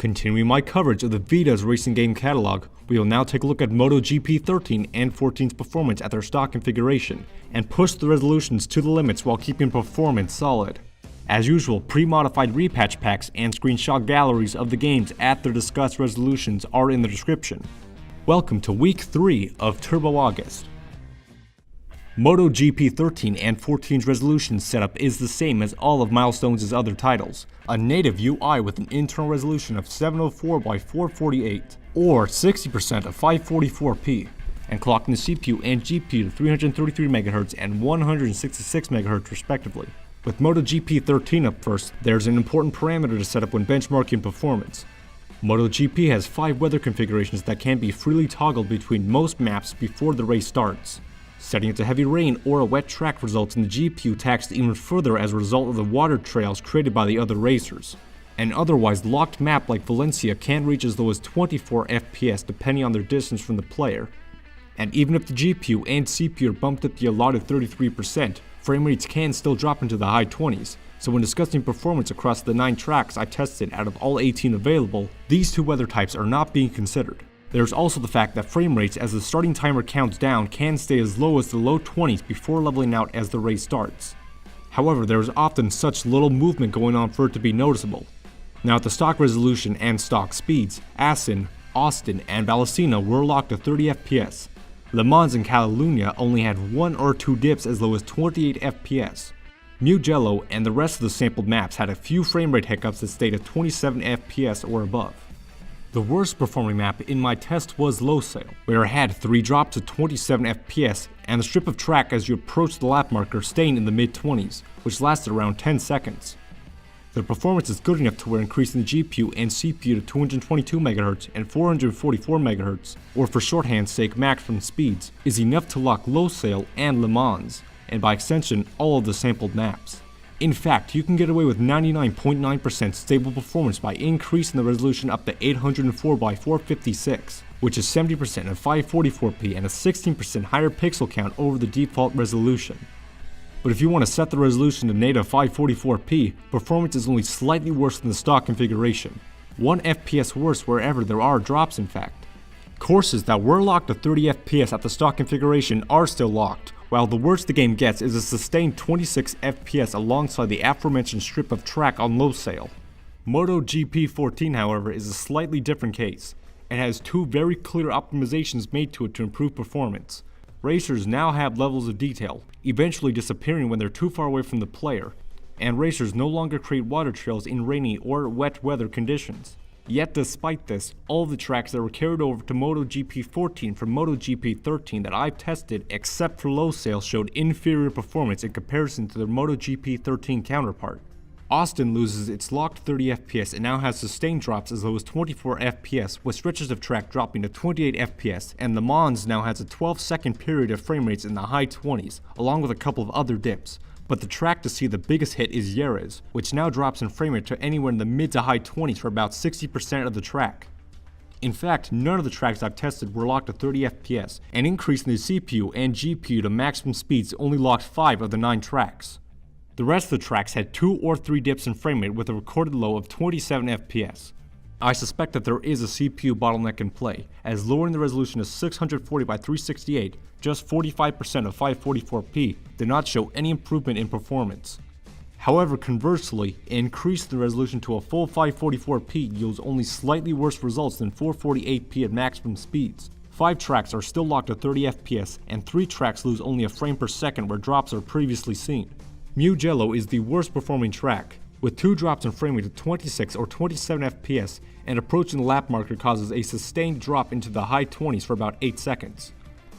Continuing my coverage of the Vita's racing game catalog, we will now take a look at MotoGP 13 and 14's performance at their stock configuration, and push the resolutions to the limits while keeping performance solid. As usual, pre-modified repatch packs and screenshot galleries of the games at their discussed resolutions are in the description. Welcome to Week 3 of Turbo August. MotoGP 13 and 14's resolution setup is the same as all of Milestone's other titles, a native UI with an internal resolution of 704 by 448, or 60% of 544p, and clocking the CPU and GPU to 333 MHz and 166 MHz respectively. With MotoGP 13 up first, there's an important parameter to set up when benchmarking performance. MotoGP has 5 weather configurations that can be freely toggled between most maps before the race starts. Setting it to heavy rain or a wet track results in the GPU taxed even further as a result of the water trails created by the other racers. An otherwise locked map like Valencia can reach as low as 24 FPS depending on their distance from the player. And even if the GPU and CPU are bumped up the allotted 33%, frame rates can still drop into the high 20s, so when discussing performance across the 9 tracks I tested out of all 18 available, these 2 weather types are not being considered. There's also the fact that frame rates as the starting timer counts down can stay as low as the low 20s before leveling out as the race starts. However, there is often such little movement going on for it to be noticeable. Now at the stock resolution and stock speeds, Assen, Austin, and Vallecina were locked at 30 FPS. Le Mans and Catalunya only had 1 or 2 dips as low as 28 FPS. Mugello and the rest of the sampled maps had a few frame rate hiccups that stayed at 27 FPS or above. The worst performing map in my test was Losail, where it had 3 drops to 27 FPS and the strip of track as you approach the lap marker staying in the mid-20s, which lasted around 10 seconds. The performance is good enough to where increasing the GPU and CPU to 222 MHz and 444 MHz, or for shorthand's sake maximum speeds, is enough to lock Losail and Le Mans, and by extension all of the sampled maps. In fact, you can get away with 99.9% stable performance by increasing the resolution up to 804 by 456, which is 70% of 544p and a 16% higher pixel count over the default resolution. But if you want to set the resolution to native 544p, performance is only slightly worse than the stock configuration. 1 FPS worse wherever there are drops in fact. Courses that were locked to 30 FPS at the stock configuration are still locked, while the worst the game gets is a sustained 26 FPS alongside the aforementioned strip of track on Losail. MotoGP 14 however is a slightly different case. It has 2 very clear optimizations made to it to improve performance. Racers now have levels of detail, eventually disappearing when they're too far away from the player, and racers no longer create water trails in rainy or wet weather conditions. Yet despite this, all of the tracks that were carried over to MotoGP 14 from MotoGP 13 that I've tested except for Losail showed inferior performance in comparison to their MotoGP 13 counterpart. Austin loses its locked 30 FPS and now has sustained drops as low as 24 FPS with stretches of track dropping to 28 FPS, and Le Mans now has a 12-second period of frame rates in the high 20s along with a couple of other dips. But the track to see the biggest hit is Jerez, which now drops in frame rate to anywhere in the mid to high 20s for about 60% of the track. In fact, none of the tracks I've tested were locked to 30 FPS, and increasing the CPU and GPU to maximum speeds only locked 5 of the 9 tracks. The rest of the tracks had 2 or 3 dips in frame rate with a recorded low of 27 FPS. I suspect that there is a CPU bottleneck in play, as lowering the resolution to 640 by 368, just 45% of 544p, did not show any improvement in performance. However, conversely, increasing the resolution to a full 544p yields only slightly worse results than 448p at maximum speeds. 5 tracks are still locked at 30 FPS, and 3 tracks lose only a frame per second where drops are previously seen. Mugello is the worst performing track, with 2 drops in frame rate of 26 or 27 FPS, and approaching the lap marker causes a sustained drop into the high 20s for about 8 seconds.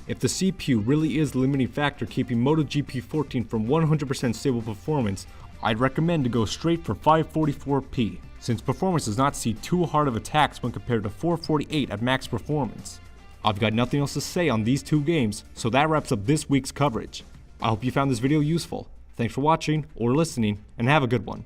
If the CPU really is the limiting factor keeping MotoGP 14 from 100% stable performance, I'd recommend to go straight for 544p, since performance does not see too hard of attacks when compared to 448 at max performance. I've got nothing else to say on these 2 games, so that wraps up this week's coverage. I hope you found this video useful. Thanks for watching or listening, and have a good one.